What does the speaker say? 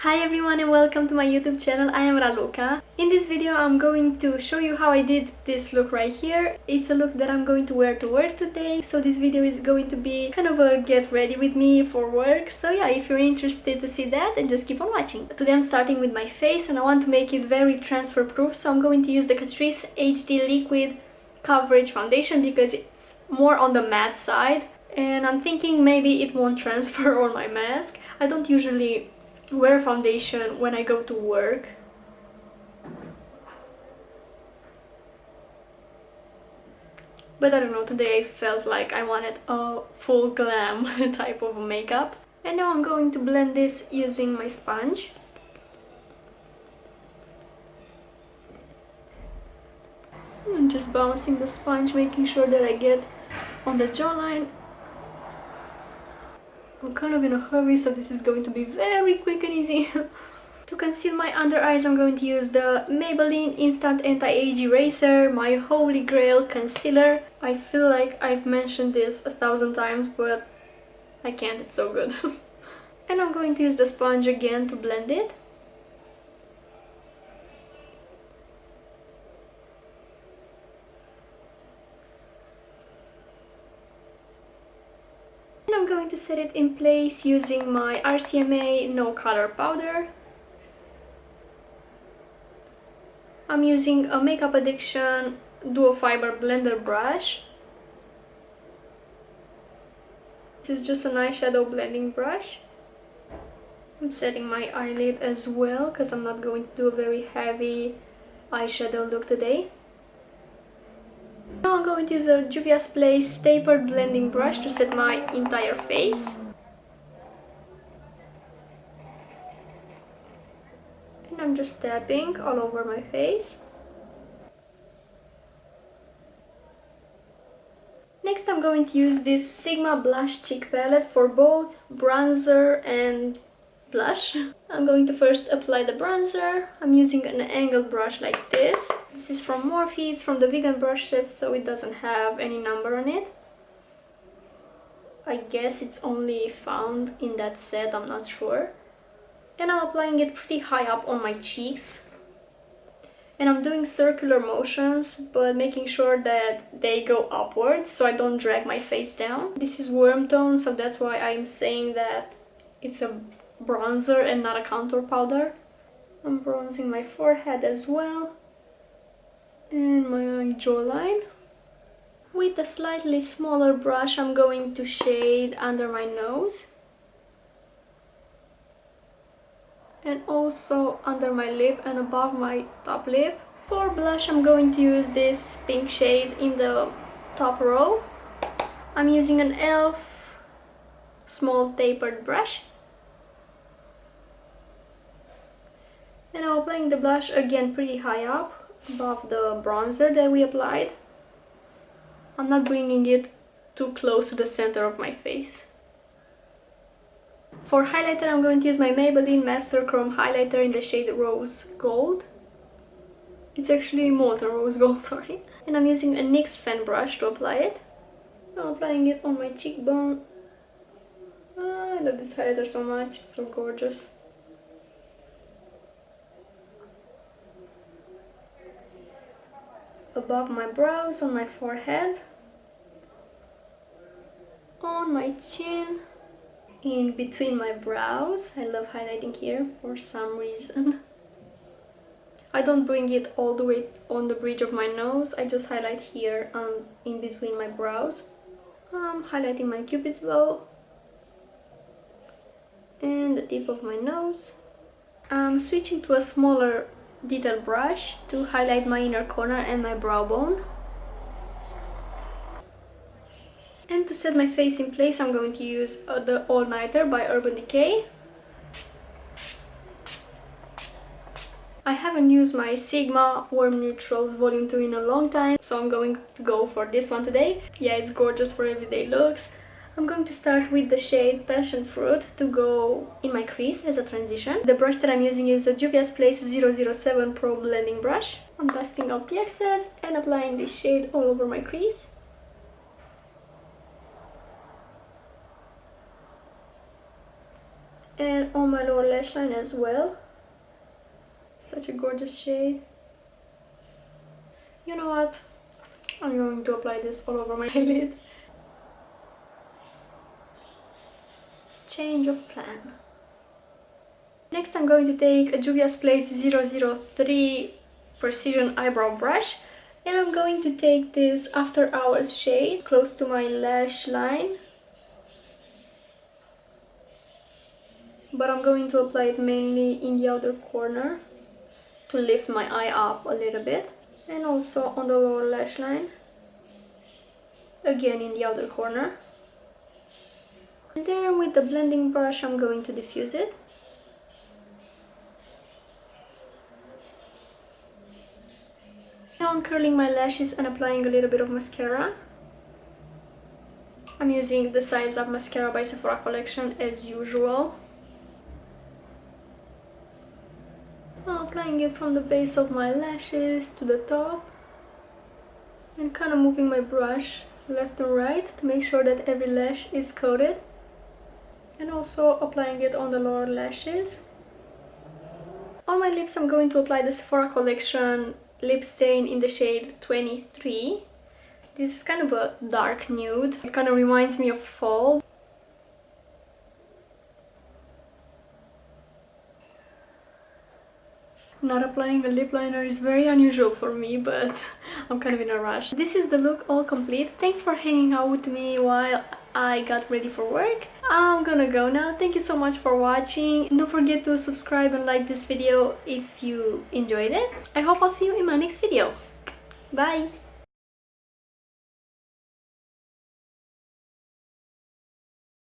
Hi everyone and welcome to my YouTube channel. I am Raluca. In this video I'm going to show you how I did this look right here. It's a look that I'm going to wear today. So this video is going to be kind of a get ready with me for work. So yeah, if you're interested to see that, then just keep on watching. Today I'm starting with my face and I want to make it very transfer proof. So I'm going to use the Catrice HD Liquid Coverage Foundation because it's more on the matte side. And I'm thinking maybe it won't transfer on my mask. I don't usually wear foundation when I go to work. But I don't know, today I felt like I wanted a full glam type of makeup. And now I'm going to blend this using my sponge. I'm just bouncing the sponge, making sure that I get on the jawline. I'm kind of in a hurry, so this is going to be very quick and easy. To conceal my under eyes, I'm going to use the Maybelline Instant Anti-Age Eraser, my holy grail concealer. I feel like I've mentioned this 1,000 times, but I can't, it's so good. And I'm going to use the sponge again to blend it. I'm going to set it in place using my RCMA No Color Powder. I'm using a Makeup Addiction Duo Fiber Blender brush. This is just an eyeshadow blending brush. I'm setting my eyelid as well because I'm not going to do a very heavy eyeshadow look today. Now I'm going to use a Juvia's Place tapered blending brush to set my entire face. And I'm just tapping all over my face. Next I'm going to use this Sigma Blush Cheek Palette for both bronzer and blush. I'm going to first apply the bronzer. I'm using an angled brush like this. This is from Morphe, it's from the vegan brush set, so it doesn't have any number on it. I guess it's only found in that set, I'm not sure. And I'm applying it pretty high up on my cheeks. And I'm doing circular motions, but making sure that they go upwards so I don't drag my face down. This is warm tone, so that's why I'm saying that it's a bronzer and not a contour powder. I'm bronzing my forehead as well and my jawline. With a slightly smaller brush I'm going to shade under my nose and also under my lip and above my top lip. For blush I'm going to use this pink shade in the top row. I'm using an e.l.f. small tapered brush. And I'm applying the blush again pretty high up, above the bronzer that we applied. I'm not bringing it too close to the center of my face. For highlighter I'm going to use my Maybelline Masterchrome highlighter in the shade Rose Gold. It's actually Molten Rose Gold, sorry. And I'm using a NYX fan brush to apply it. I'm applying it on my cheekbone. I love this highlighter so much, it's so gorgeous. Above my brows, on my forehead, on my chin, in between my brows. I love highlighting here for some reason. I don't bring it all the way on the bridge of my nose, I just highlight here in between my brows. I'm highlighting my cupid's bow and the tip of my nose. I'm switching to a smaller detail brush to highlight my inner corner and my brow bone. And to set my face in place I'm going to use the All Nighter by Urban Decay. I haven't used my Sigma Warm Neutrals Volume 2 in a long time, so I'm going to go for this one today. Yeah, it's gorgeous for everyday looks. I'm going to start with the shade Passion Fruit to go in my crease as a transition. The brush that I'm using is a Juvia's Place 007 Pro Blending Brush. I'm dusting out the excess and applying this shade all over my crease. and on my lower lash line as well. Such a gorgeous shade. You know what? I'm going to apply this all over my eyelid. Change of plan. Next I'm going to take a Juvia's Place 003 Precision Eyebrow Brush, and I'm going to take this After Hours shade close to my lash line. But I'm going to apply it mainly in the outer corner to lift my eye up a little bit, and also on the lower lash line, again in the outer corner. And then with the blending brush I'm going to diffuse it. Now I'm curling my lashes and applying a little bit of mascara. I'm using the Size Up mascara by Sephora Collection as usual. I'm applying it from the base of my lashes to the top and kind of moving my brush left and right to make sure that every lash is coated, and also applying it on the lower lashes. On my lips I'm going to apply the Sephora Collection Lip Stain in the shade 23. This is kind of a dark nude. It kind of reminds me of fall. Not applying a lip liner is very unusual for me, but I'm kind of in a rush. This is the look all complete. Thanks for hanging out with me while I got ready for work. I'm gonna go now. Thank you so much for watching. Don't forget to subscribe and like this video if you enjoyed it. I hope I'll see you in my next video. Bye!